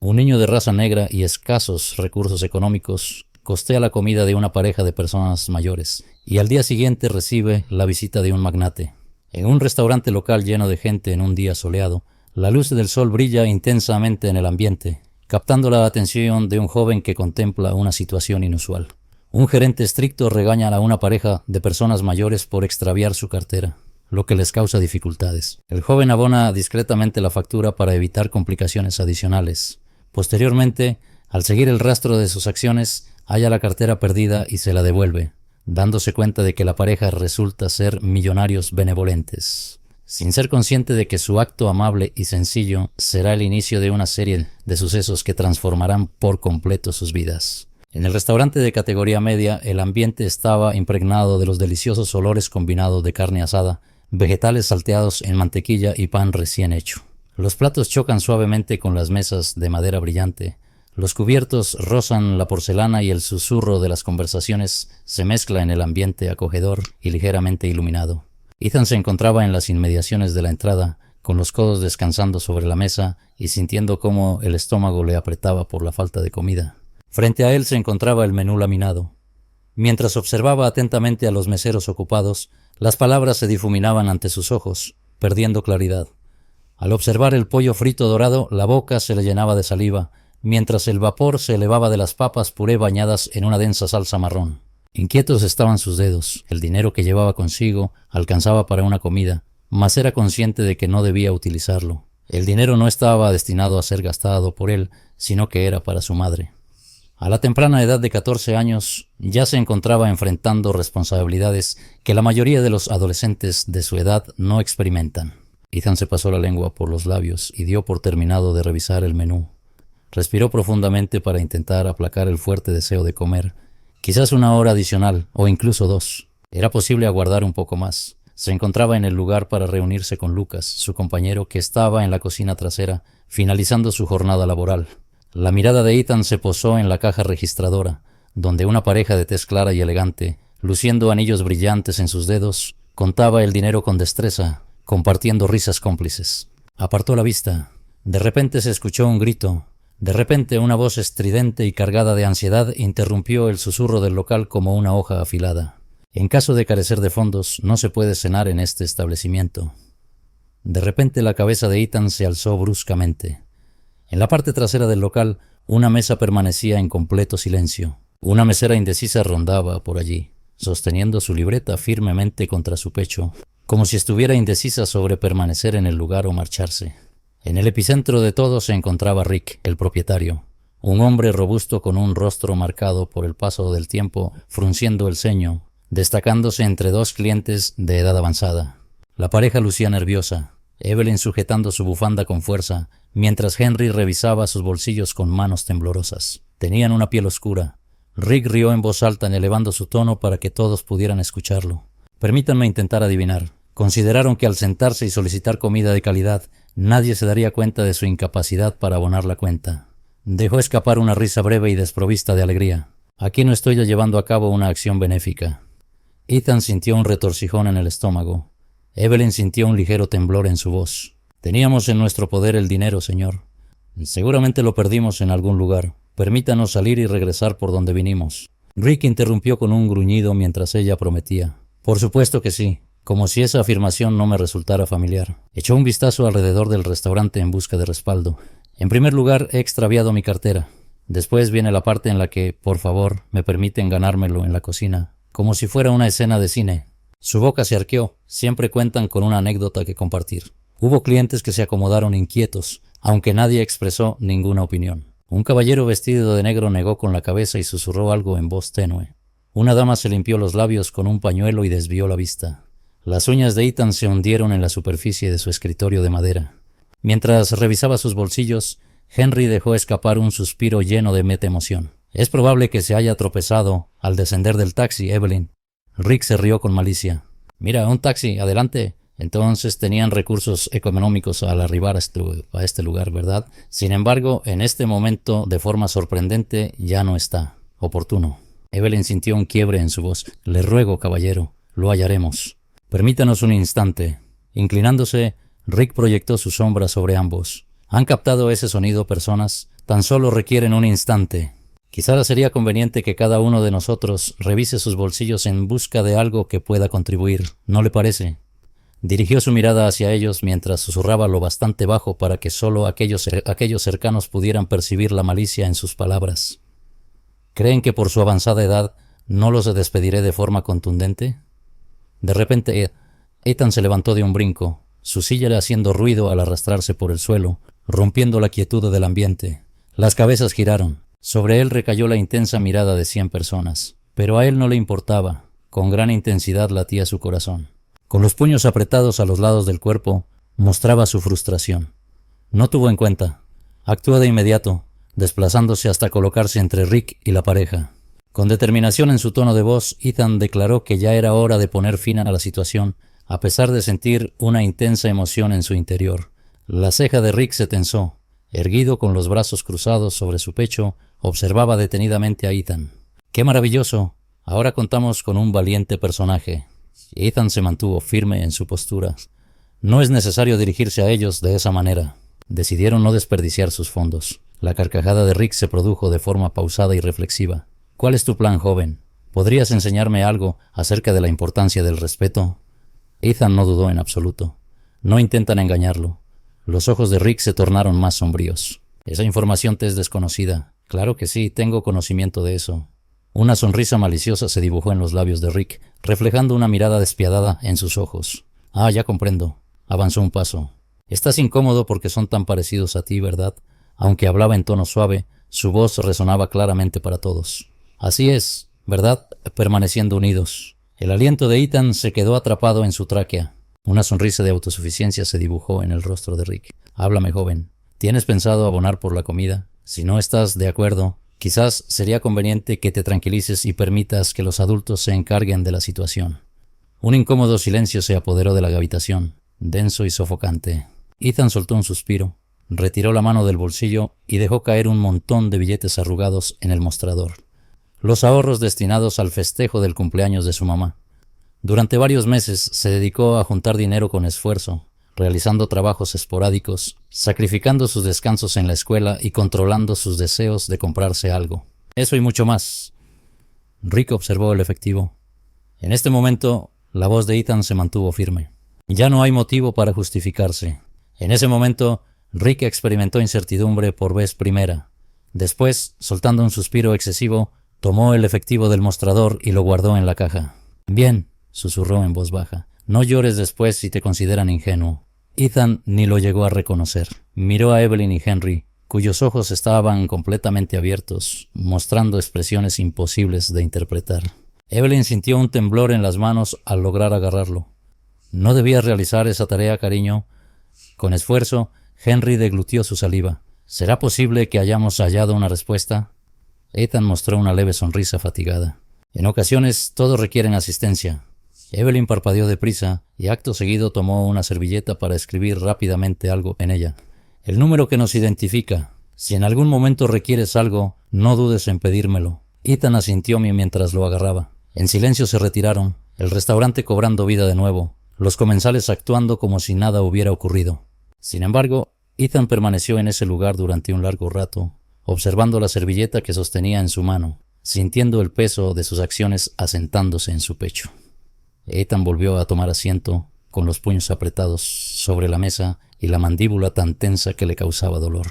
Un niño de raza negra y escasos recursos económicos costea la comida de una pareja de personas mayores y al día siguiente recibe la visita de un magnate. En un restaurante local lleno de gente en un día soleado, la luz del sol brilla intensamente en el ambiente, captando la atención de un joven que contempla una situación inusual. Un gerente estricto regaña a una pareja de personas mayores por extraviar su cartera, lo que les causa dificultades. El joven abona discretamente la factura para evitar complicaciones adicionales. Posteriormente, al seguir el rastro de sus acciones, halla la cartera perdida y se la devuelve, dándose cuenta de que la pareja resulta ser millonarios benevolentes. Sin ser consciente de que su acto amable y sencillo será el inicio de una serie de sucesos que transformarán por completo sus vidas. En el restaurante de categoría media, el ambiente estaba impregnado de los deliciosos olores combinados de carne asada, vegetales salteados en mantequilla y pan recién hecho. Los platos chocan suavemente con las mesas de madera brillante, los cubiertos rozan la porcelana y el susurro de las conversaciones se mezcla en el ambiente acogedor y ligeramente iluminado. Ethan se encontraba en las inmediaciones de la entrada, con los codos descansando sobre la mesa y sintiendo cómo el estómago le apretaba por la falta de comida. Frente a él se encontraba el menú laminado. Mientras observaba atentamente a los meseros ocupados, las palabras se difuminaban ante sus ojos, perdiendo claridad. Al observar el pollo frito dorado, la boca se le llenaba de saliva, mientras el vapor se elevaba de las papas puré bañadas en una densa salsa marrón. Inquietos estaban sus dedos. El dinero que llevaba consigo alcanzaba para una comida, mas era consciente de que no debía utilizarlo. El dinero no estaba destinado a ser gastado por él, sino que era para su madre. A la temprana edad de 14 años, ya se encontraba enfrentando responsabilidades que la mayoría de los adolescentes de su edad no experimentan. Ethan se pasó la lengua por los labios y dio por terminado de revisar el menú. Respiró profundamente para intentar aplacar el fuerte deseo de comer. Quizás una hora adicional, o incluso 2. Era posible aguardar un poco más. Se encontraba en el lugar para reunirse con Lucas, su compañero, que estaba en la cocina trasera, finalizando su jornada laboral. La mirada de Ethan se posó en la caja registradora, donde una pareja de tez clara y elegante, luciendo anillos brillantes en sus dedos, contaba el dinero con destreza, compartiendo risas cómplices. Apartó la vista. De repente se escuchó un grito. De repente una voz estridente y cargada de ansiedad interrumpió el susurro del local como una hoja afilada. En caso de carecer de fondos, no se puede cenar en este establecimiento. De repente la cabeza de Ethan se alzó bruscamente. En la parte trasera del local, una mesa permanecía en completo silencio. Una mesera indecisa rondaba por allí, sosteniendo su libreta firmemente contra su pecho, como si estuviera indecisa sobre permanecer en el lugar o marcharse. En el epicentro de todo se encontraba Rick, el propietario, un hombre robusto con un rostro marcado por el paso del tiempo, frunciendo el ceño, destacándose entre dos clientes de edad avanzada. La pareja lucía nerviosa, Evelyn sujetando su bufanda con fuerza, mientras Henry revisaba sus bolsillos con manos temblorosas. Tenían una piel oscura. Rick rió en voz alta, elevando su tono para que todos pudieran escucharlo. Permítanme intentar adivinar. Consideraron que al sentarse y solicitar comida de calidad, nadie se daría cuenta de su incapacidad para abonar la cuenta. Dejó escapar una risa breve y desprovista de alegría. Aquí no estoy llevando a cabo una acción benéfica. Ethan sintió un retorcijón en el estómago. Evelyn sintió un ligero temblor en su voz. Teníamos en nuestro poder el dinero, señor. Seguramente lo perdimos en algún lugar. Permítanos salir y regresar por donde vinimos. Rick interrumpió con un gruñido mientras ella prometía. Por supuesto que sí, como si esa afirmación no me resultara familiar. Echó un vistazo alrededor del restaurante en busca de respaldo. En primer lugar, he extraviado mi cartera. Después viene la parte en la que, por favor, me permiten ganármelo en la cocina, como si fuera una escena de cine. Su boca se arqueó. Siempre cuentan con una anécdota que compartir. Hubo clientes que se acomodaron inquietos, aunque nadie expresó ninguna opinión. Un caballero vestido de negro negó con la cabeza y susurró algo en voz tenue. Una dama se limpió los labios con un pañuelo y desvió la vista. Las uñas de Ethan se hundieron en la superficie de su escritorio de madera. Mientras revisaba sus bolsillos, Henry dejó escapar un suspiro lleno de meta emoción. Es probable que se haya tropezado al descender del taxi, Evelyn. Rick se rió con malicia. Mira, un taxi, adelante. Entonces tenían recursos económicos al arribar a este lugar, ¿verdad? Sin embargo, en este momento, de forma sorprendente, ya no está. Oportuno. Evelyn sintió un quiebre en su voz. Le ruego, caballero, lo hallaremos. Permítanos un instante. Inclinándose, Rick proyectó su sombra sobre ambos. ¿Han captado ese sonido personas? Tan solo requieren un instante. Quizá sería conveniente que cada uno de nosotros revise sus bolsillos en busca de algo que pueda contribuir, ¿no le parece? Dirigió su mirada hacia ellos mientras susurraba lo bastante bajo para que solo aquellos cercanos pudieran percibir la malicia en sus palabras. ¿Creen que por su avanzada edad no los despediré de forma contundente? De repente, Ethan se levantó de un brinco, su silla haciendo ruido al arrastrarse por el suelo, rompiendo la quietud del ambiente. Las cabezas giraron. Sobre él recayó la intensa mirada de 100 personas, pero a él no le importaba. Con gran intensidad latía su corazón. Con los puños apretados a los lados del cuerpo, mostraba su frustración. No tuvo en cuenta. Actuó de inmediato, desplazándose hasta colocarse entre Rick y la pareja. Con determinación en su tono de voz, Ethan declaró que ya era hora de poner fin a la situación, a pesar de sentir una intensa emoción en su interior. La ceja de Rick se tensó. Erguido con los brazos cruzados sobre su pecho, observaba detenidamente a Ethan. ¡Qué maravilloso! Ahora contamos con un valiente personaje. Ethan se mantuvo firme en su postura. No es necesario dirigirse a ellos de esa manera. Decidieron no desperdiciar sus fondos. La carcajada de Rick se produjo de forma pausada y reflexiva. ¿Cuál es tu plan, joven? ¿Podrías enseñarme algo acerca de la importancia del respeto? Ethan no dudó en absoluto. No intentan engañarlo. Los ojos de Rick se tornaron más sombríos. Esa información te es desconocida. Claro que sí, tengo conocimiento de eso. Una sonrisa maliciosa se dibujó en los labios de Rick, reflejando una mirada despiadada en sus ojos. Ah, ya comprendo. Avanzó un paso. Estás incómodo porque son tan parecidos a ti, ¿verdad? Aunque hablaba en tono suave, su voz resonaba claramente para todos. Así es, ¿verdad? Permaneciendo unidos. El aliento de Ethan se quedó atrapado en su tráquea. Una sonrisa de autosuficiencia se dibujó en el rostro de Rick. Háblame, joven. ¿Tienes pensado abonar por la comida? Si no estás de acuerdo, quizás sería conveniente que te tranquilices y permitas que los adultos se encarguen de la situación. Un incómodo silencio se apoderó de la habitación, denso y sofocante. Ethan soltó un suspiro, retiró la mano del bolsillo y dejó caer un montón de billetes arrugados en el mostrador. Los ahorros destinados al festejo del cumpleaños de su mamá. Durante varios meses se dedicó a juntar dinero con esfuerzo, realizando trabajos esporádicos, sacrificando sus descansos en la escuela y controlando sus deseos de comprarse algo. Eso y mucho más. Rick observó el efectivo. En este momento, la voz de Ethan se mantuvo firme. Ya no hay motivo para justificarse. En ese momento, Rick experimentó incertidumbre por vez primera. Después, soltando un suspiro excesivo, tomó el efectivo del mostrador y lo guardó en la caja. Bien, susurró en voz baja. No llores después si te consideran ingenuo. Ethan ni lo llegó a reconocer. Miró a Evelyn y Henry, cuyos ojos estaban completamente abiertos, mostrando expresiones imposibles de interpretar. Evelyn sintió un temblor en las manos al lograr agarrarlo. ¿No debías realizar esa tarea, cariño? Con esfuerzo, Henry deglutió su saliva. ¿Será posible que hayamos hallado una respuesta? Ethan mostró una leve sonrisa fatigada. En ocasiones, todos requieren asistencia. Evelyn parpadeó deprisa y acto seguido tomó una servilleta para escribir rápidamente algo en ella. El número que nos identifica. Si en algún momento requieres algo, no dudes en pedírmelo. Ethan asintió mientras lo agarraba. En silencio se retiraron, el restaurante cobrando vida de nuevo, los comensales actuando como si nada hubiera ocurrido. Sin embargo, Ethan permaneció en ese lugar durante un largo rato, observando la servilleta que sostenía en su mano, sintiendo el peso de sus acciones asentándose en su pecho. Ethan volvió a tomar asiento, con los puños apretados sobre la mesa y la mandíbula tan tensa que le causaba dolor.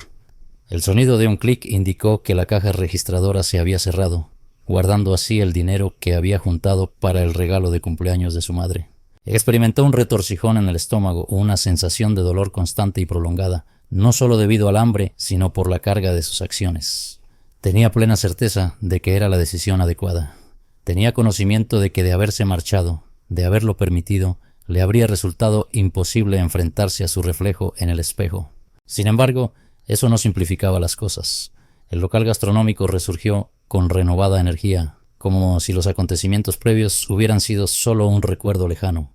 El sonido de un clic indicó que la caja registradora se había cerrado, guardando así el dinero que había juntado para el regalo de cumpleaños de su madre. Experimentó un retorcijón en el estómago, una sensación de dolor constante y prolongada, no solo debido al hambre, sino por la carga de sus acciones. Tenía plena certeza de que era la decisión adecuada. Tenía conocimiento de que de haberse marchado, de haberlo permitido, le habría resultado imposible enfrentarse a su reflejo en el espejo. Sin embargo, eso no simplificaba las cosas. El local gastronómico resurgió con renovada energía, como si los acontecimientos previos hubieran sido solo un recuerdo lejano.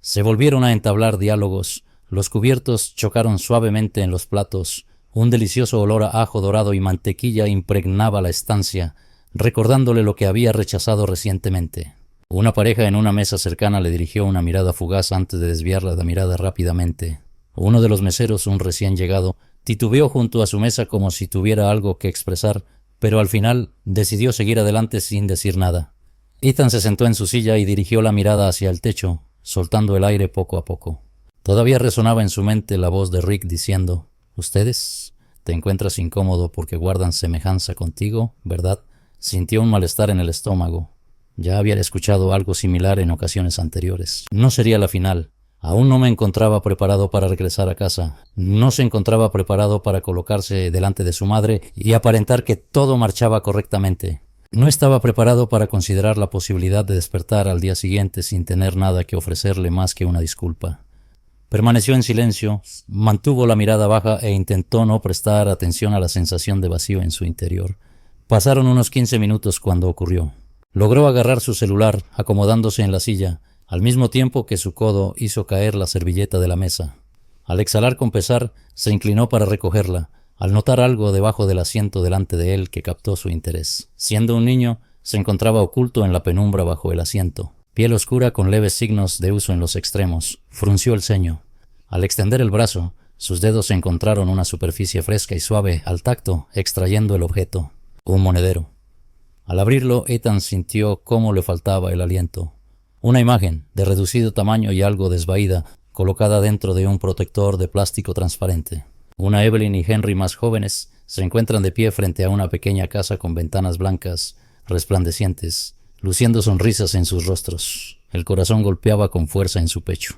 Se volvieron a entablar diálogos, los cubiertos chocaron suavemente en los platos, un delicioso olor a ajo dorado y mantequilla impregnaba la estancia, recordándole lo que había rechazado recientemente. Una pareja en una mesa cercana le dirigió una mirada fugaz antes de desviar la mirada rápidamente. Uno de los meseros, un recién llegado, Titubeó junto a su mesa como si tuviera algo que expresar, pero al final decidió seguir adelante sin decir nada. Ethan se sentó en su silla y dirigió la mirada hacia el techo, soltando el aire poco a poco. Todavía resonaba en su mente la voz de Rick diciendo: «¿Ustedes? Te encuentras incómodo porque guardan semejanza contigo, ¿verdad?». Sintió un malestar en el estómago. Ya había escuchado algo similar en ocasiones anteriores. No sería la final. Aún no me encontraba preparado para regresar a casa. No se encontraba preparado para colocarse delante de su madre y aparentar que todo marchaba correctamente. No estaba preparado para considerar la posibilidad de despertar al día siguiente sin tener nada que ofrecerle más que una disculpa. Permaneció en silencio, mantuvo la mirada baja e intentó no prestar atención a la sensación de vacío en su interior. Pasaron unos 15 minutos cuando ocurrió. Logró agarrar su celular, acomodándose en la silla, al mismo tiempo que su codo hizo caer la servilleta de la mesa. Al exhalar con pesar, se inclinó para recogerla, al notar algo debajo del asiento delante de él que captó su interés. Siendo un niño, se encontraba oculto en la penumbra bajo el asiento. Piel oscura con leves signos de uso en los extremos. Frunció el ceño. Al extender el brazo, sus dedos encontraron una superficie fresca y suave al tacto, extrayendo el objeto. Un monedero. Al abrirlo, Ethan sintió cómo le faltaba el aliento. Una imagen, de reducido tamaño y algo desvaída, colocada dentro de un protector de plástico transparente. Una Evelyn y Henry más jóvenes se encuentran de pie frente a una pequeña casa con ventanas blancas, resplandecientes, luciendo sonrisas en sus rostros. El corazón golpeaba con fuerza en su pecho.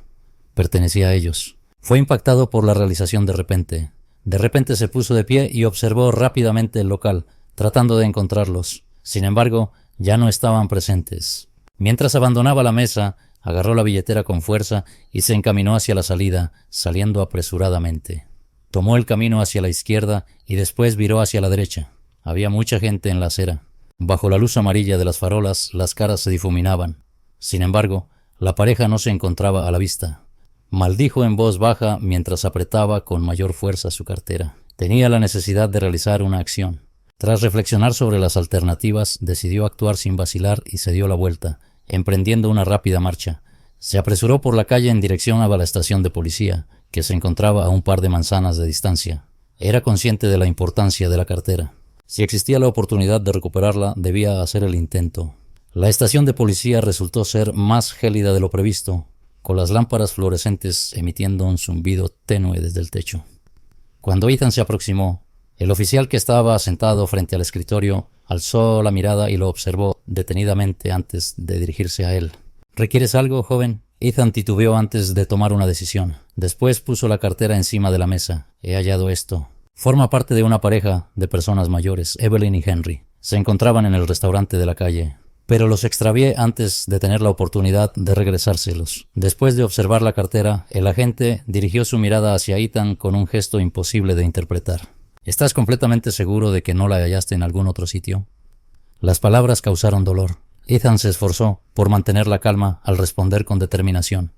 Pertenecía a ellos. Fue impactado por la realización de repente. De repente se puso de pie y observó rápidamente el local, tratando de encontrarlos. Sin embargo, ya no estaban presentes. Mientras abandonaba la mesa, agarró la billetera con fuerza y se encaminó hacia la salida, saliendo apresuradamente. Tomó el camino hacia la izquierda y después viró hacia la derecha. Había mucha gente en la acera. Bajo la luz amarilla de las farolas, las caras se difuminaban. Sin embargo, la pareja no se encontraba a la vista. Maldijo en voz baja mientras apretaba con mayor fuerza su cartera. Tenía la necesidad de realizar una acción. Tras reflexionar sobre las alternativas, decidió actuar sin vacilar y se dio la vuelta, emprendiendo una rápida marcha. Se apresuró por la calle en dirección a la estación de policía, que se encontraba a un par de manzanas de distancia. Era consciente de la importancia de la cartera. Si existía la oportunidad de recuperarla, debía hacer el intento. La estación de policía resultó ser más gélida de lo previsto, con las lámparas fluorescentes emitiendo un zumbido tenue desde el techo. Cuando Ethan se aproximó, el oficial que estaba sentado frente al escritorio alzó la mirada y lo observó detenidamente antes de dirigirse a él. «¿Requieres algo, joven?». Ethan titubeó antes de tomar una decisión. Después puso la cartera encima de la mesa. «He hallado esto». Forma parte de una pareja de personas mayores, Evelyn y Henry. Se encontraban en el restaurante de la calle, pero los extravié antes de tener la oportunidad de regresárselos. Después de observar la cartera, el agente dirigió su mirada hacia Ethan con un gesto imposible de interpretar. «¿Estás completamente seguro de que no la hallaste en algún otro sitio?». Las palabras causaron dolor. Ethan se esforzó por mantener la calma al responder con determinación.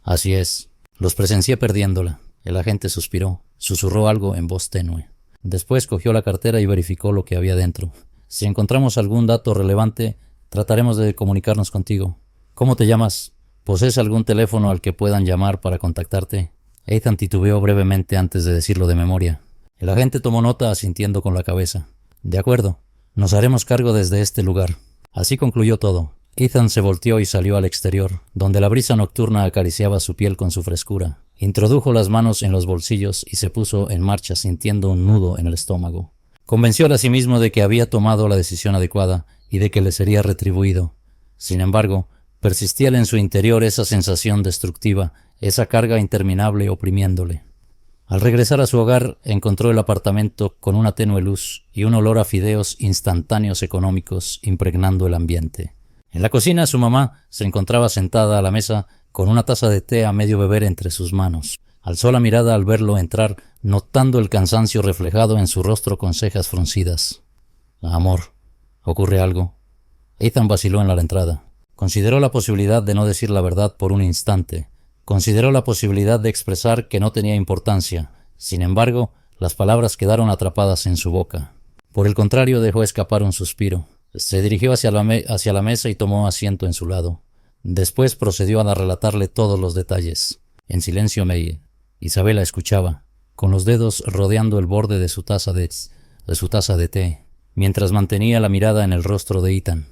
«Así es. Los presencié perdiéndola». El agente suspiró, susurró algo en voz tenue. Después cogió la cartera y verificó lo que había dentro. «Si encontramos algún dato relevante, trataremos de comunicarnos contigo». «¿Cómo te llamas? ¿Posees algún teléfono al que puedan llamar para contactarte?». Ethan titubeó brevemente antes de decirlo de memoria. El agente tomó nota asintiendo con la cabeza. «De acuerdo, nos haremos cargo desde este lugar». Así concluyó todo. Ethan se volteó y salió al exterior, donde la brisa nocturna acariciaba su piel con su frescura. Introdujo las manos en los bolsillos y se puso en marcha sintiendo un nudo en el estómago. Convencióse a sí mismo de que había tomado la decisión adecuada y de que le sería retribuido. Sin embargo, persistía en su interior esa sensación destructiva, esa carga interminable oprimiéndole. Al regresar a su hogar, encontró el apartamento con una tenue luz y un olor a fideos instantáneos económicos impregnando el ambiente. En la cocina, su mamá se encontraba sentada a la mesa con una taza de té a medio beber entre sus manos. Alzó la mirada al verlo entrar, notando el cansancio reflejado en su rostro con cejas fruncidas. «Amor, ¿ocurre algo?». Ethan vaciló en la entrada. Consideró la posibilidad de no decir la verdad por un instante. Consideró la posibilidad de expresar que no tenía importancia. Sin embargo, las palabras quedaron atrapadas en su boca. Por el contrario, dejó escapar un suspiro. Se dirigió hacia la mesa y tomó asiento en su lado. Después procedió a relatarle todos los detalles. En silencio Isabela escuchaba. con los dedos rodeando el borde de su taza de té, mientras mantenía la mirada en el rostro de Ethan.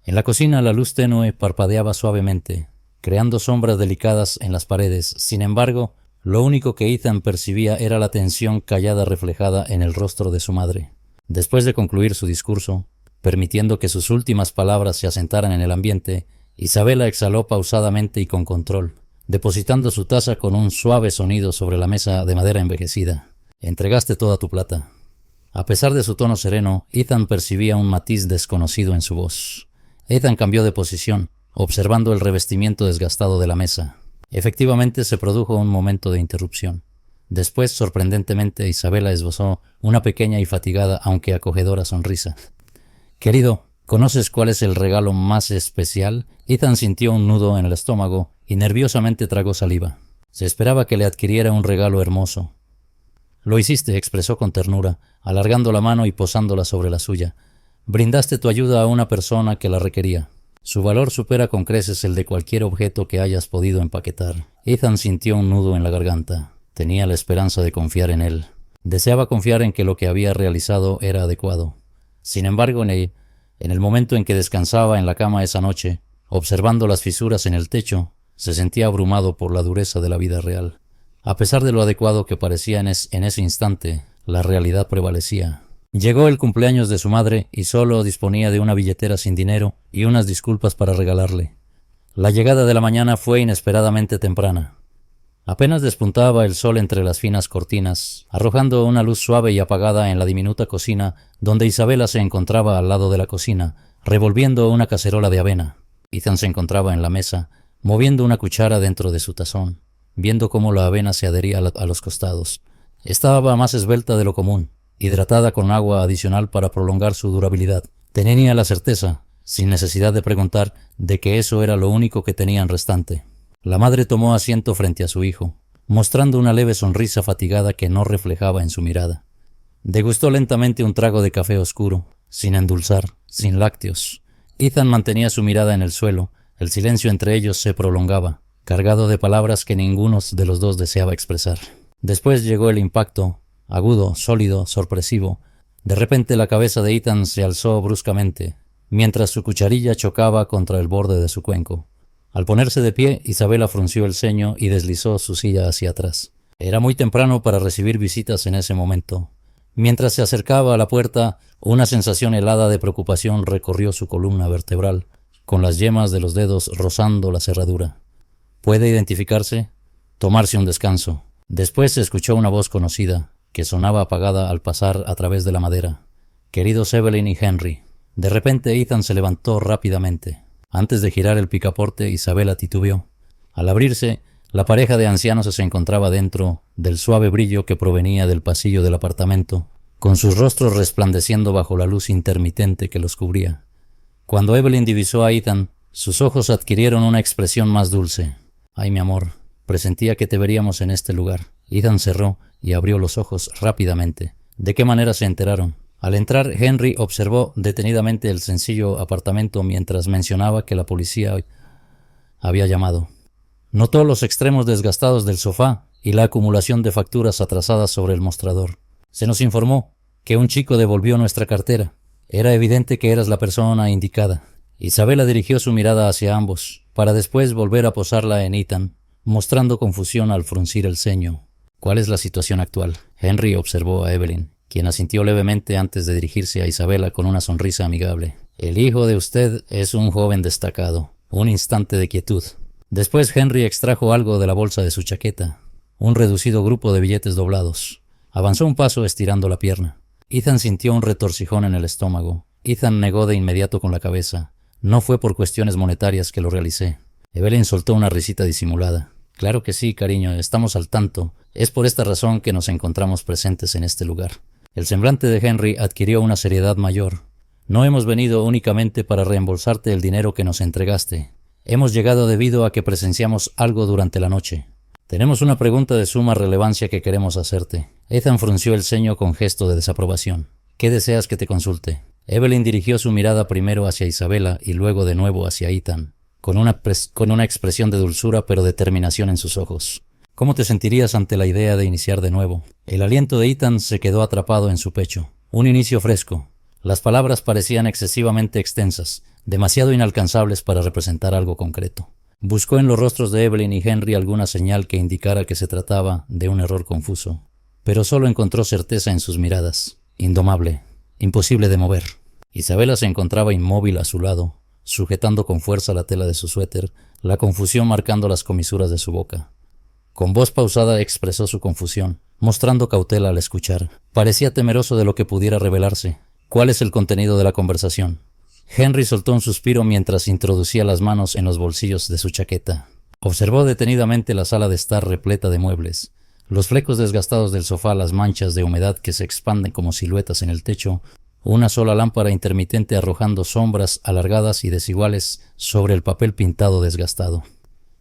En la cocina la luz tenue parpadeaba suavemente, creando sombras delicadas en las paredes. Sin embargo, lo único que Ethan percibía era la tensión callada reflejada en el rostro de su madre. Después de concluir su discurso, permitiendo que sus últimas palabras se asentaran en el ambiente, Isabela exhaló pausadamente y con control, depositando su taza con un suave sonido sobre la mesa de madera envejecida. «Entregaste toda tu plata». A pesar de su tono sereno, Ethan percibía un matiz desconocido en su voz. Ethan cambió de posición, observando el revestimiento desgastado de la mesa. Efectivamente se produjo un momento de interrupción. Después, sorprendentemente, Isabela esbozó una pequeña y fatigada, aunque acogedora sonrisa. «Querido, ¿conoces cuál es el regalo más especial?» Ethan sintió un nudo en el estómago y nerviosamente tragó saliva. Se esperaba que le adquiriera un regalo hermoso. «Lo hiciste», expresó con ternura, alargando la mano y posándola sobre la suya. «Brindaste tu ayuda a una persona que la requería. Su valor supera con creces el de cualquier objeto que hayas podido empaquetar». Ethan sintió un nudo en la garganta. Tenía la esperanza de confiar en él. Deseaba confiar en que lo que había realizado era adecuado. Sin embargo, en el momento en que descansaba en la cama esa noche, observando las fisuras en el techo, se sentía abrumado por la dureza de la vida real. A pesar de lo adecuado que parecía en ese instante, la realidad prevalecía. Llegó el cumpleaños de su madre y solo disponía de una billetera sin dinero y unas disculpas para regalarle. La llegada de la mañana fue inesperadamente temprana. Apenas despuntaba el sol entre las finas cortinas, arrojando una luz suave y apagada en la diminuta cocina, donde Isabela se encontraba al lado de la cocina, revolviendo una cacerola de avena. Ethan se encontraba en la mesa, moviendo una cuchara dentro de su tazón, viendo cómo la avena se adhería a los costados. Estaba más esbelta de lo común, hidratada con agua adicional para prolongar su durabilidad. Tenía la certeza, sin necesidad de preguntar, de que eso era lo único que tenían restante. La madre tomó asiento frente a su hijo, mostrando una leve sonrisa fatigada que no reflejaba en su mirada. Degustó lentamente un trago de café oscuro, sin endulzar, sin lácteos. Ethan mantenía su mirada en el suelo. El silencio entre ellos se prolongaba, cargado de palabras que ninguno de los dos deseaba expresar. Después llegó el impacto, agudo, sólido, sorpresivo. De repente la cabeza de Ethan se alzó bruscamente, mientras su cucharilla chocaba contra el borde de su cuenco. Al ponerse de pie, Isabela frunció el ceño y deslizó su silla hacia atrás. Era muy temprano para recibir visitas en ese momento. Mientras se acercaba a la puerta, una sensación helada de preocupación recorrió su columna vertebral, con las yemas de los dedos rozando la cerradura. ¿Puede identificarse? Tomarse un descanso. Después se escuchó una voz conocida, que sonaba apagada al pasar a través de la madera. «Queridos Evelyn y Henry». De repente Ethan se levantó rápidamente. Antes de girar el picaporte, Isabela titubeó. Al abrirse, la pareja de ancianos se encontraba dentro del suave brillo que provenía del pasillo del apartamento, con sus rostros resplandeciendo bajo la luz intermitente que los cubría. Cuando Evelyn divisó a Ethan, sus ojos adquirieron una expresión más dulce. «Ay, mi amor, presentía que te veríamos en este lugar». Ethan cerró y abrió los ojos rápidamente. ¿De qué manera se enteraron? Al entrar, Henry observó detenidamente el sencillo apartamento mientras mencionaba que la policía había llamado. Notó los extremos desgastados del sofá y la acumulación de facturas atrasadas sobre el mostrador. Se nos informó que un chico devolvió nuestra cartera. Era evidente que eras la persona indicada. Isabela dirigió su mirada hacia ambos, para después volver a posarla en Ethan, mostrando confusión al fruncir el ceño. ¿Cuál es la situación actual? Henry observó a Evelyn, quien asintió levemente antes de dirigirse a Isabela con una sonrisa amigable. «El hijo de usted es un joven destacado». Un instante de quietud. Después Henry extrajo algo de la bolsa de su chaqueta, un reducido grupo de billetes doblados. Avanzó un paso estirando la pierna. Ethan sintió un retorcijón en el estómago. Ethan negó de inmediato con la cabeza. «No fue por cuestiones monetarias que lo realicé». Evelyn soltó una risita disimulada. «Claro que sí, cariño, estamos al tanto. Es por esta razón que nos encontramos presentes en este lugar». El semblante de Henry adquirió una seriedad mayor. «No hemos venido únicamente para reembolsarte el dinero que nos entregaste. Hemos llegado debido a que presenciamos algo durante la noche. Tenemos una pregunta de suma relevancia que queremos hacerte». Ethan frunció el ceño con gesto de desaprobación. «¿Qué deseas que te consulte?» Evelyn dirigió su mirada primero hacia Isabela y luego de nuevo hacia Ethan, con una expresión de dulzura pero determinación en sus ojos. ¿Cómo te sentirías ante la idea de iniciar de nuevo? El aliento de Ethan se quedó atrapado en su pecho. Un inicio fresco. Las palabras parecían excesivamente extensas, demasiado inalcanzables para representar algo concreto. Buscó en los rostros de Evelyn y Henry alguna señal que indicara que se trataba de un error confuso, pero solo encontró certeza en sus miradas. Indomable, imposible de mover. Isabela se encontraba inmóvil a su lado, sujetando con fuerza la tela de su suéter, la confusión marcando las comisuras de su boca. Con voz pausada expresó su confusión, mostrando cautela al escuchar. Parecía temeroso de lo que pudiera revelarse. ¿Cuál es el contenido de la conversación? Henry soltó un suspiro mientras introducía las manos en los bolsillos de su chaqueta. Observó detenidamente la sala de estar repleta de muebles. Los flecos desgastados del sofá, las manchas de humedad que se expanden como siluetas en el techo, una sola lámpara intermitente arrojando sombras alargadas y desiguales sobre el papel pintado desgastado.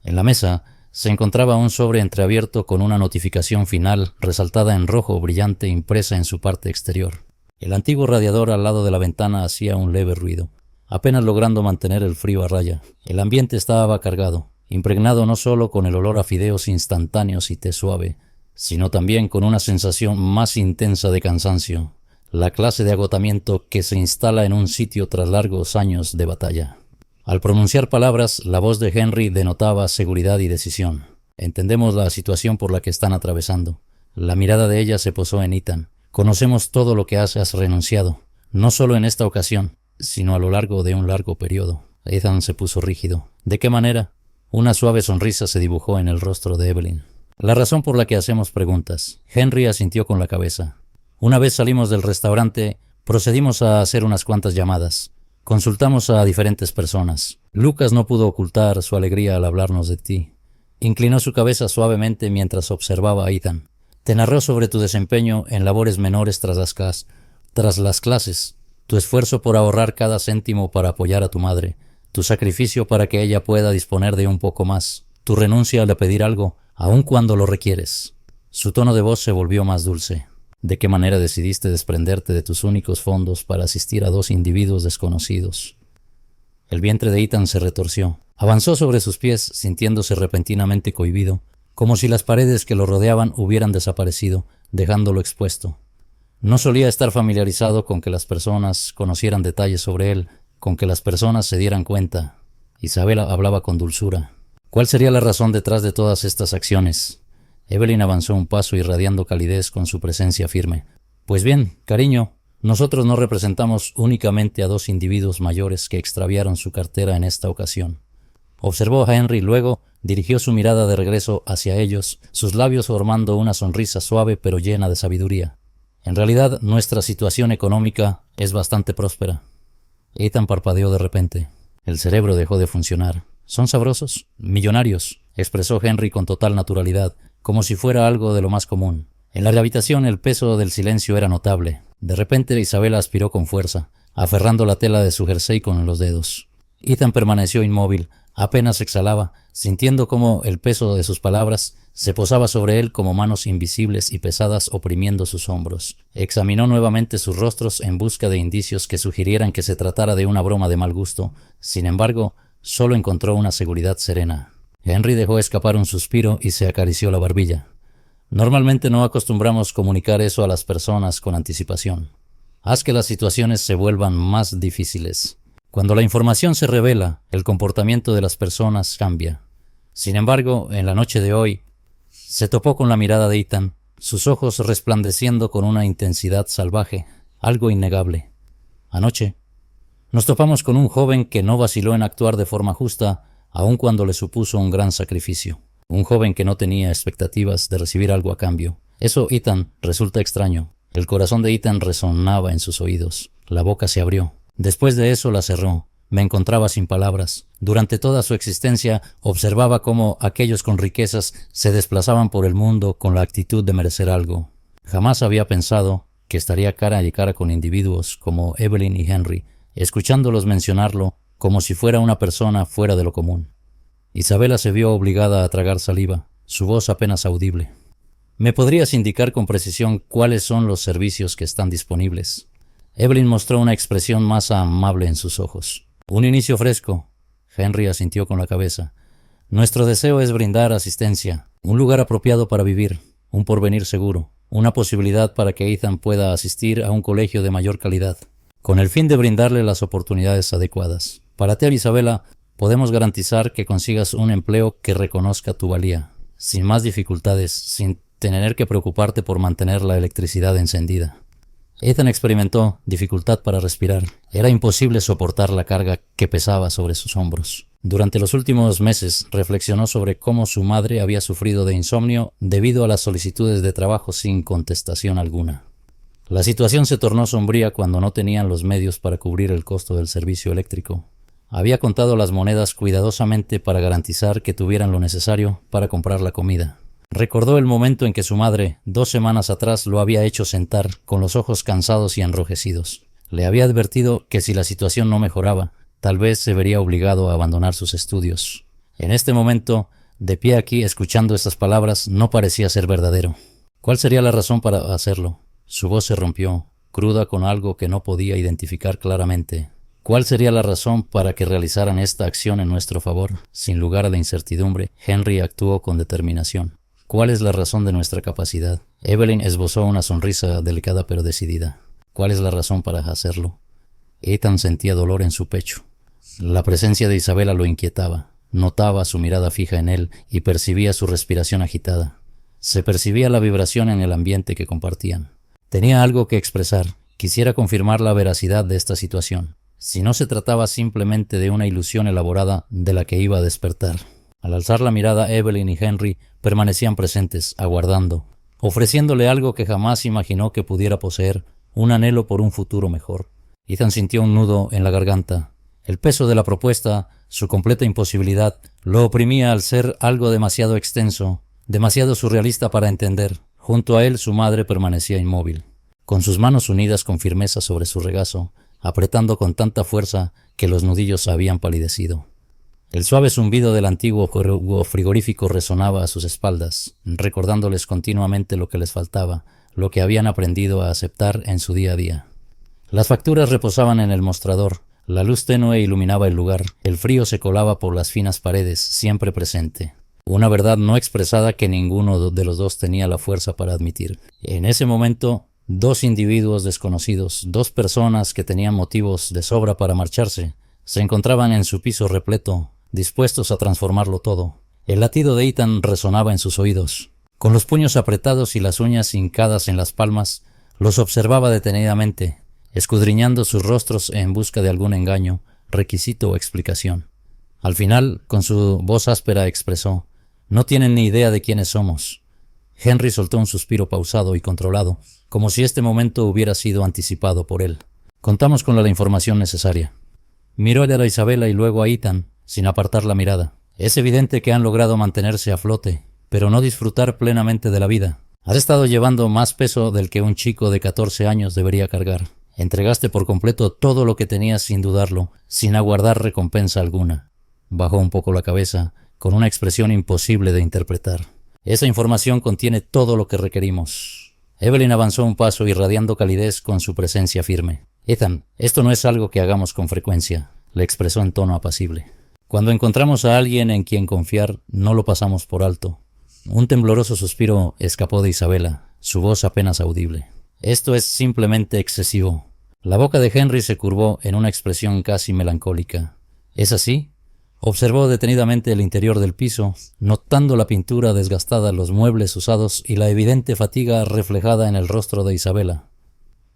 En la mesa se encontraba un sobre entreabierto con una notificación final resaltada en rojo brillante impresa en su parte exterior. El antiguo radiador al lado de la ventana hacía un leve ruido, apenas logrando mantener el frío a raya. El ambiente estaba cargado, impregnado no solo con el olor a fideos instantáneos y té suave, sino también con una sensación más intensa de cansancio, la clase de agotamiento que se instala en un sitio tras largos años de batalla. Al pronunciar palabras, la voz de Henry denotaba seguridad y decisión. Entendemos la situación por la que están atravesando. La mirada de ella se posó en Ethan. Conocemos todo lo que has renunciado, no solo en esta ocasión, sino a lo largo de un largo periodo. Ethan se puso rígido. ¿De qué manera? Una suave sonrisa se dibujó en el rostro de Evelyn. La razón por la que hacemos preguntas. Henry asintió con la cabeza. Una vez salimos del restaurante, procedimos a hacer unas cuantas llamadas. Consultamos a diferentes personas. Lucas no pudo ocultar su alegría al hablarnos de ti. Inclinó su cabeza suavemente mientras observaba a Ethan. Te narró sobre tu desempeño en labores menores tras las clases, tu esfuerzo por ahorrar cada céntimo para apoyar a tu madre, tu sacrificio para que ella pueda disponer de un poco más, tu renuncia al pedir algo, aun cuando lo requieres. Su tono de voz se volvió más dulce. ¿De qué manera decidiste desprenderte de tus únicos fondos para asistir a 2 individuos desconocidos? El vientre de Ethan se retorció. Avanzó sobre sus pies, sintiéndose repentinamente cohibido, como si las paredes que lo rodeaban hubieran desaparecido, dejándolo expuesto. No solía estar familiarizado con que las personas conocieran detalles sobre él, con que las personas se dieran cuenta. Isabela hablaba con dulzura. ¿Cuál sería la razón detrás de todas estas acciones? Evelyn avanzó un paso irradiando calidez con su presencia firme. Pues bien, cariño, nosotros no representamos únicamente a 2 individuos mayores que extraviaron su cartera en esta ocasión. Observó a Henry, luego dirigió su mirada de regreso hacia ellos, sus labios formando una sonrisa suave pero llena de sabiduría. En realidad, nuestra situación económica es bastante próspera. Ethan parpadeó de repente. El cerebro dejó de funcionar. ¿Son sabrosos? Millonarios, expresó Henry con total naturalidad, como si fuera algo de lo más común. En la habitación el peso del silencio era notable. De repente Isabela aspiró con fuerza, aferrando la tela de su jersey con los dedos. Ethan permaneció inmóvil, apenas exhalaba, sintiendo cómo el peso de sus palabras se posaba sobre él como manos invisibles y pesadas oprimiendo sus hombros. Examinó nuevamente sus rostros en busca de indicios que sugirieran que se tratara de una broma de mal gusto. Sin embargo, solo encontró una seguridad serena. Henry dejó escapar un suspiro y se acarició la barbilla. Normalmente no acostumbramos comunicar eso a las personas con anticipación. Haz que las situaciones se vuelvan más difíciles. Cuando la información se revela, el comportamiento de las personas cambia. Sin embargo, en la noche de hoy, se topó con la mirada de Ethan, sus ojos resplandeciendo con una intensidad salvaje, algo innegable. Anoche, nos topamos con un joven que no vaciló en actuar de forma justa, aun cuando le supuso un gran sacrificio. Un joven que no tenía expectativas de recibir algo a cambio. Eso, Ethan, resulta extraño. El corazón de Ethan resonaba en sus oídos. La boca se abrió. Después de eso la cerró. Me encontraba sin palabras. Durante toda su existencia observaba cómo aquellos con riquezas se desplazaban por el mundo con la actitud de merecer algo. Jamás había pensado que estaría cara a cara con individuos como Evelyn y Henry, escuchándolos mencionarlo como si fuera una persona fuera de lo común. Isabela se vio obligada a tragar saliva, su voz apenas audible. ¿Me podrías indicar con precisión cuáles son los servicios que están disponibles? Evelyn mostró una expresión más amable en sus ojos. Un inicio fresco. Henry asintió con la cabeza. Nuestro deseo es brindar asistencia. Un lugar apropiado para vivir, un porvenir seguro, una posibilidad para que Ethan pueda asistir a un colegio de mayor calidad, con el fin de brindarle las oportunidades adecuadas. Para ti, Isabela, podemos garantizar que consigas un empleo que reconozca tu valía, sin más dificultades, sin tener que preocuparte por mantener la electricidad encendida. Ethan experimentó dificultad para respirar. Era imposible soportar la carga que pesaba sobre sus hombros. Durante los últimos meses reflexionó sobre cómo su madre había sufrido de insomnio debido a las solicitudes de trabajo sin contestación alguna. La situación se tornó sombría cuando no tenían los medios para cubrir el costo del servicio eléctrico. Había contado las monedas cuidadosamente para garantizar que tuvieran lo necesario para comprar la comida. Recordó el momento en que su madre, 2 semanas atrás, lo había hecho sentar, con los ojos cansados y enrojecidos. Le había advertido que si la situación no mejoraba, tal vez se vería obligado a abandonar sus estudios. En este momento, de pie aquí, escuchando estas palabras, no parecía ser verdadero. ¿Cuál sería la razón para hacerlo? Su voz se rompió, cruda con algo que no podía identificar claramente. ¿Cuál sería la razón para que realizaran esta acción en nuestro favor? Sin lugar a la incertidumbre, Henry actuó con determinación. ¿Cuál es la razón de nuestra capacidad? Evelyn esbozó una sonrisa delicada pero decidida. ¿Cuál es la razón para hacerlo? Ethan sentía dolor en su pecho. La presencia de Isabela lo inquietaba. Notaba su mirada fija en él y percibía su respiración agitada. Se percibía la vibración en el ambiente que compartían. Tenía algo que expresar. Quisiera confirmar la veracidad de esta situación. Si no se trataba simplemente de una ilusión elaborada de la que iba a despertar. Al alzar la mirada, Evelyn y Henry permanecían presentes, aguardando, ofreciéndole algo que jamás imaginó que pudiera poseer, un anhelo por un futuro mejor. Ethan sintió un nudo en la garganta. El peso de la propuesta, su completa imposibilidad, lo oprimía al ser algo demasiado extenso, demasiado surrealista para entender. Junto a él, su madre permanecía inmóvil, con sus manos unidas con firmeza sobre su regazo, apretando con tanta fuerza que los nudillos habían palidecido. El suave zumbido del antiguo frigorífico resonaba a sus espaldas, recordándoles continuamente lo que les faltaba, lo que habían aprendido a aceptar en su día a día. Las facturas reposaban en el mostrador, la luz tenue iluminaba el lugar, el frío se colaba por las finas paredes, siempre presente. Una verdad no expresada que ninguno de los dos tenía la fuerza para admitir. En ese momento, 2 individuos desconocidos, 2 personas que tenían motivos de sobra para marcharse, se encontraban en su piso repleto, dispuestos a transformarlo todo. El latido de Ethan resonaba en sus oídos. Con los puños apretados y las uñas hincadas en las palmas, los observaba detenidamente, escudriñando sus rostros en busca de algún engaño, requisito o explicación. Al final, con su voz áspera expresó: «No tienen ni idea de quiénes somos». Henry soltó un suspiro pausado y controlado, como si este momento hubiera sido anticipado por él. «Contamos con la información necesaria». Miró a Isabela y luego a Ethan, sin apartar la mirada. «Es evidente que han logrado mantenerse a flote, pero no disfrutar plenamente de la vida. Has estado llevando más peso del que un chico de 14 años debería cargar. Entregaste por completo todo lo que tenías sin dudarlo, sin aguardar recompensa alguna». Bajó un poco la cabeza, con una expresión imposible de interpretar. «Esa información contiene todo lo que requerimos». Evelyn avanzó un paso irradiando calidez con su presencia firme. «Ethan, esto no es algo que hagamos con frecuencia», le expresó en tono apacible. «Cuando encontramos a alguien en quien confiar, no lo pasamos por alto». Un tembloroso suspiro escapó de Isabela, su voz apenas audible. «Esto es simplemente excesivo». La boca de Henry se curvó en una expresión casi melancólica. «¿Es así?». Observó detenidamente el interior del piso, notando la pintura desgastada, los muebles usados y la evidente fatiga reflejada en el rostro de Isabela.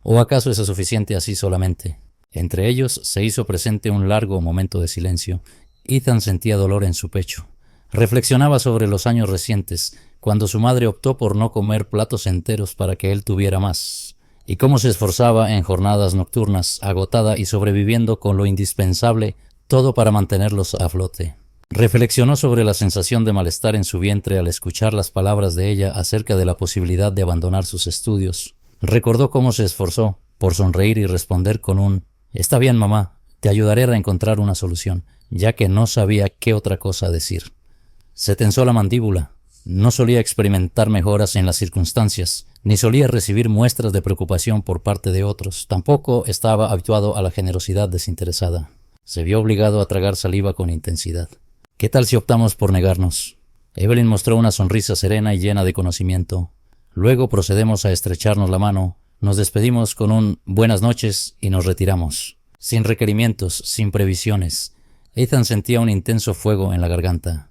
¿O acaso es suficiente así solamente? Entre ellos se hizo presente un largo momento de silencio. Ethan sentía dolor en su pecho. Reflexionaba sobre los años recientes, cuando su madre optó por no comer platos enteros para que él tuviera más, y cómo se esforzaba en jornadas nocturnas, agotada y sobreviviendo con lo indispensable, todo para mantenerlos a flote. Reflexionó sobre la sensación de malestar en su vientre al escuchar las palabras de ella acerca de la posibilidad de abandonar sus estudios. Recordó cómo se esforzó por sonreír y responder con un «Está bien, mamá, te ayudaré a encontrar una solución», ya que no sabía qué otra cosa decir. Se tensó la mandíbula. No solía experimentar mejoras en las circunstancias, ni solía recibir muestras de preocupación por parte de otros. Tampoco estaba habituado a la generosidad desinteresada. Se vio obligado a tragar saliva con intensidad. «¿Qué tal si optamos por negarnos? Evelyn mostró una sonrisa serena y llena de conocimiento. Luego procedemos a estrecharnos la mano, nos despedimos con un buenas noches y nos retiramos. Sin requerimientos, sin previsiones. Ethan sentía un intenso fuego en la garganta.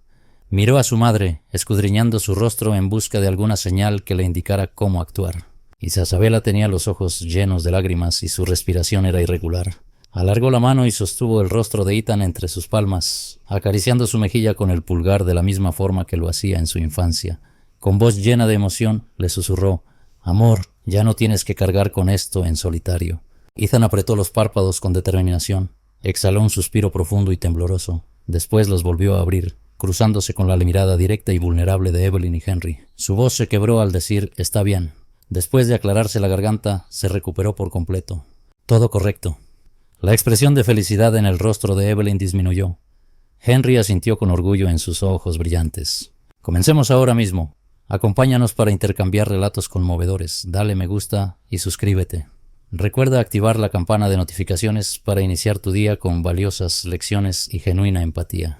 Miró a su madre, escudriñando su rostro en busca de alguna señal que le indicara cómo actuar. Isabela tenía los ojos llenos de lágrimas y su respiración era irregular. Alargó la mano y sostuvo el rostro de Ethan entre sus palmas, acariciando su mejilla con el pulgar de la misma forma que lo hacía en su infancia. Con voz llena de emoción, le susurró: «Amor, ya no tienes que cargar con esto en solitario». Ethan apretó los párpados con determinación. Exhaló un suspiro profundo y tembloroso. Después los volvió a abrir, cruzándose con la mirada directa y vulnerable de Evelyn y Henry. Su voz se quebró al decir: «Está bien». Después de aclararse la garganta, se recuperó por completo. «Todo correcto». La expresión de felicidad en el rostro de Evelyn disminuyó. Henry asintió con orgullo en sus ojos brillantes. «Comencemos ahora mismo. Acompáñanos para intercambiar relatos conmovedores. Dale me gusta y suscríbete. Recuerda activar la campana de notificaciones para iniciar tu día con valiosas lecciones y genuina empatía».